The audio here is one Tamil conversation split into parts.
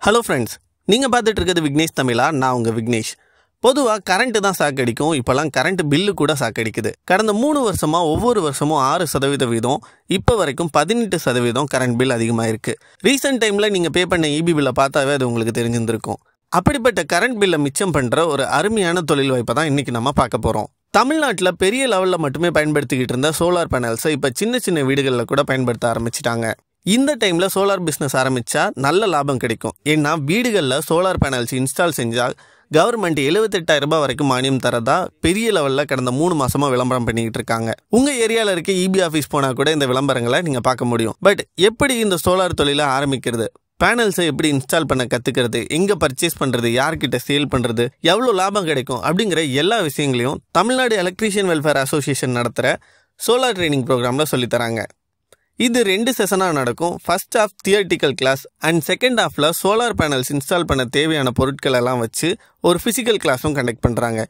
ஹலோ ஃப்ரெண்ட்ஸ், நீங்கள் பார்த்துட்டு இருக்கிறது விக்னேஷ் தமிழா. நான் உங்கள் விக்னேஷ். பொதுவாக கரண்ட்டு தான் சாக்கடிக்கும். இப்போல்லாம் கரண்ட் பில்லு கூட சாக்கடிக்குது. கடந்த 3 வருஷமாக ஒவ்வொரு வருஷமும் 6% வீதம், இப்போ வரைக்கும் 18% கரண்ட் பில் அதிகமாக இருக்குது. ரீசெண்ட் டைமில் நீங்கள் பே பண்ண இபி பில்லை பார்த்தாவே அது உங்களுக்கு தெரிஞ்சிருந்திருக்கும். அப்படிப்பட்ட கரண்ட் பில்லை மிச்சம் பண்ணுற ஒரு அருமையான தொழில் வாய்ப்பை தான் இன்றைக்கி நம்ம பார்க்க போகிறோம். தமிழ்நாட்டில் பெரிய லெவலில் மட்டுமே பயன்படுத்திக்கிட்டு இருந்த சோலார் பேனல்ஸை இப்போ சின்ன சின்ன வீடுகளில் கூட பயன்படுத்த ஆரம்பிச்சிட்டாங்க. இந்த டைமில் சோலார் பிஸ்னஸ் ஆரம்பித்தா நல்ல லாபம் கிடைக்கும். ஏன்னா வீடுகளில் சோலார் பேனல்ஸ் இன்ஸ்டால் செஞ்சால் கவர்மெண்ட் 78,000 வரைக்கும் மானியம் தரதா பெரிய லெவலில் கடந்த 3 மாதமாக விளம்பரம் பண்ணிக்கிட்டு இருக்காங்க. உங்கள் ஏரியாவில் இருக்க இபி ஆஃபீஸ் போனால் கூட இந்த விளம்பரங்களை நீங்கள் பார்க்க முடியும். பட் எப்படி இந்த சோலார் தொழிலை ஆரம்பிக்கிறது, பேனல்ஸை எப்படி இன்ஸ்டால் பண்ண கற்றுக்கிறது, எங்கே பர்ச்சேஸ் பண்ணுறது, யார்கிட்ட சேல் பண்ணுறது, எவ்வளோ லாபம் கிடைக்கும் அப்படிங்கிற எல்லா விஷயங்களையும் தமிழ்நாடு எலக்ட்ரீஷியன் வெல்ஃபேர் அசோசியேஷன் நடத்துகிற சோலார் ட்ரைனிங் ப்ரோக்ராமில் சொல்லித்தராங்க. இது 2 செஷனாக நடக்கும். First half theoretical class and second ஆஃபில் சோலார் பேனல்ஸ் இன்ஸ்டால் பண்ண தேவையான பொருட்கள் எல்லாம் வச்சு ஒரு ஃபிசிக்கல் கிளாஸும் கண்டக்ட் பண்ணுறாங்க.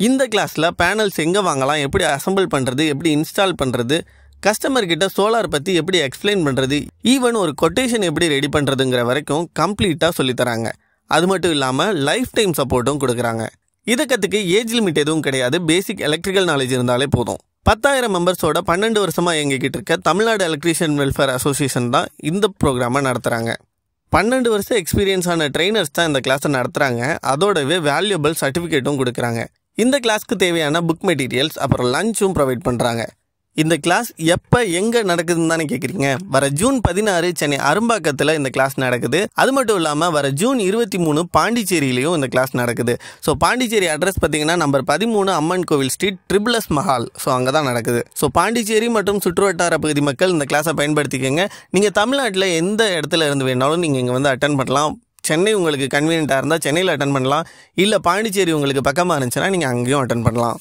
இந்த கிளாஸில் பேனல்ஸ் எங்கே வாங்கலாம், எப்படி அசம்பிள் பண்ணுறது, எப்படி இன்ஸ்டால் பண்ணுறது, கஸ்டமர்கிட்ட சோலார் பற்றி எப்படி எக்ஸ்பிளைன் பண்ணுறது, ஈவன் ஒரு கொட்டேஷன் எப்படி ரெடி பண்ணுறதுங்கிற வரைக்கும் கம்ப்ளீட்டாக சொல்லித்தராங்க. அது மட்டும் இல்லாமல் லைஃப் டைம் சப்போர்ட்டும் கொடுக்குறாங்க. இதை கற்றுக்க ஏஜ் லிமிட் எதுவும் கிடையாது. பேசிக் எலக்ட்ரிக்கல் நாலேஜ் இருந்தாலே போதும். 10,000 மெம்பர்ஸோட 12 வருஷமாக இயங்கிக்கிட்டு இருக்க தமிழ்நாடு எலக்ட்ரீஷியன் வெல்ஃபேர் அசோசியேஷன் தான் இந்த ப்ரோக்ராமை நடத்துகிறாங்க. 12 வருஷம் எக்ஸ்பீரியன்ஸான ட்ரெயினர்ஸ் தான் இந்த கிளாஸை நடத்துகிறாங்க. அதோடவே வேல்யூபிள் சர்டிஃபிகேட்டும் கொடுக்குறாங்க. இந்த கிளாஸ்க்கு தேவையான புக் மெட்டீரியல்ஸ் அப்புறம் லஞ்சும் ப்ரொவைட் பண்ணுறாங்க. இந்த கிளாஸ் எப்போ எங்கே நடக்குதுன்னு தானே கேட்குறீங்க. வர ஜூன் 16 சென்னை அரும்பாக்கத்தில் இந்த கிளாஸ் நடக்குது. அது மட்டும் இல்லாமல் வர ஜூன் 23 பாண்டிச்சேரியிலையும் இந்த கிளாஸ் நடக்குது. ஸோ பாண்டிச்சேரி அட்ரஸ் பார்த்தீங்கன்னா நம்பர் 13 அம்மன் கோவில் ஸ்ட்ரீட் ட்ரிபிள்எஸ் மஹால். ஸோ அங்கே தான் நடக்குது. ஸோ பாண்டிச்சேரி மற்றும் சுற்றுவட்டார பகுதி மக்கள் இந்த கிளாஸை பயன்படுத்திக்கங்க. நீங்கள் தமிழ்நாட்டில் எந்த இடத்துல இருந்து வேணாலும் நீங்கள் இங்கே வந்து அட்டன் பண்ணலாம். சென்னை உங்களுக்கு கன்வீனியண்ட்டாக இருந்தால் சென்னையில் அட்டன் பண்ணலாம். இல்லை பாண்டிச்சேரி உங்களுக்கு பக்கமாக இருந்துச்சுன்னா நீங்கள் அங்கேயும் அட்டன் பண்ணலாம்.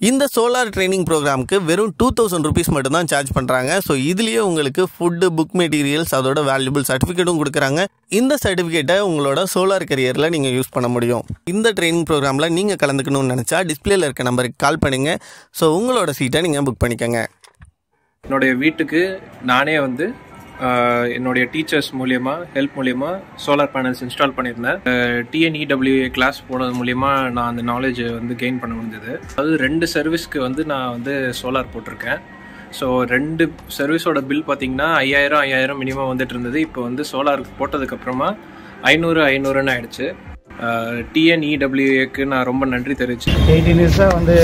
இந்த சோலார் ட்ரைனிங் ப்ரோக்ராமுக்கு வெறும் 2,000 rupees மட்டும் தான் சார்ஜ் பண்ணுறாங்க. ஸோ இதுலேயே உங்களுக்கு ஃபுட்டு, புக் மெட்டீரியல்ஸ், அதோட வேல்யூபிள் சர்டிஃபிகேட்டும் கொடுக்குறாங்க. இந்த சர்டிஃபிகேட்டை உங்களோட சோலார் கரியரில் நீங்கள் யூஸ் பண்ண முடியும். இந்த ட்ரைனிங் ப்ரோக்ராமில் நீங்கள் கலந்துக்கணும்னு நினச்சா டிஸ்பிளேல இருக்க நம்பருக்கு கால் பண்ணுங்கள். ஸோ உங்களோட சீட்டை நீங்கள் புக் பண்ணிக்கோங்க. என்னுடைய வீட்டுக்கு நானே வந்து என்னுடைய டீச்சர்ஸ் மூலயமா ஹெல்ப் மூலயமா சோலார் பேனல்ஸ் இன்ஸ்டால் பண்ணியிருந்தேன். TNEWA கிளாஸ் போனது மூலயமா நான் அந்த நாலேஜ் வந்து கெயின் பண்ண முடிஞ்சது. அதாவது 2 சர்வீஸ்க்கு வந்து நான் வந்து சோலார் போட்டிருக்கேன். ஸோ 2 சர்வீஸோட பில் பார்த்தீங்கன்னா 5,000 மினிமம் வந்துட்டு இருந்தது. இப்போ வந்து சோலார் போட்டதுக்கப்புறமா 500 ஆயிடுச்சு. TNEWAக்கு நான் ரொம்ப நன்றி தெரிவிச்சேன். 18 இயர்ஸாக வந்து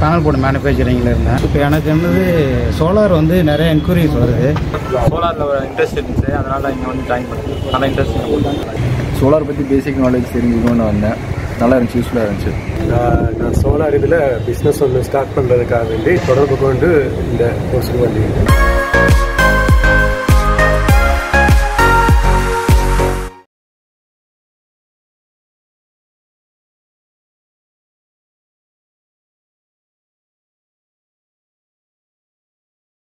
பேனல் போர்டு மேனுஃபேக்சரிங்கில் இருந்தேன். இப்போ எனக்கு வந்து சோலார் வந்து நிறைய என்கொயரிஸ் வருது. சோலாரில் ஒரு இன்ட்ரெஸ்ட் இருந்துச்சு, அதனால் இங்கே வந்து ஜாயின் பண்ணேன். நல்லா இன்ட்ரெஸ்டிங் போட்டாங்க. சோலார் பற்றி பேசிக் நாலேஜ் தெரிஞ்சுக்கணும்னு வந்தேன். நல்லா இருந்துச்சு, யூஸ்ஃபுல்லாக இருந்துச்சு. நான் சோலார் இதில் பிஸ்னஸ் ஒன்று ஸ்டார்ட் பண்ணுறதுக்காக வேண்டி தொடர்பு கொண்டு இந்த கோர்ஸுக்கு வந்தேன்.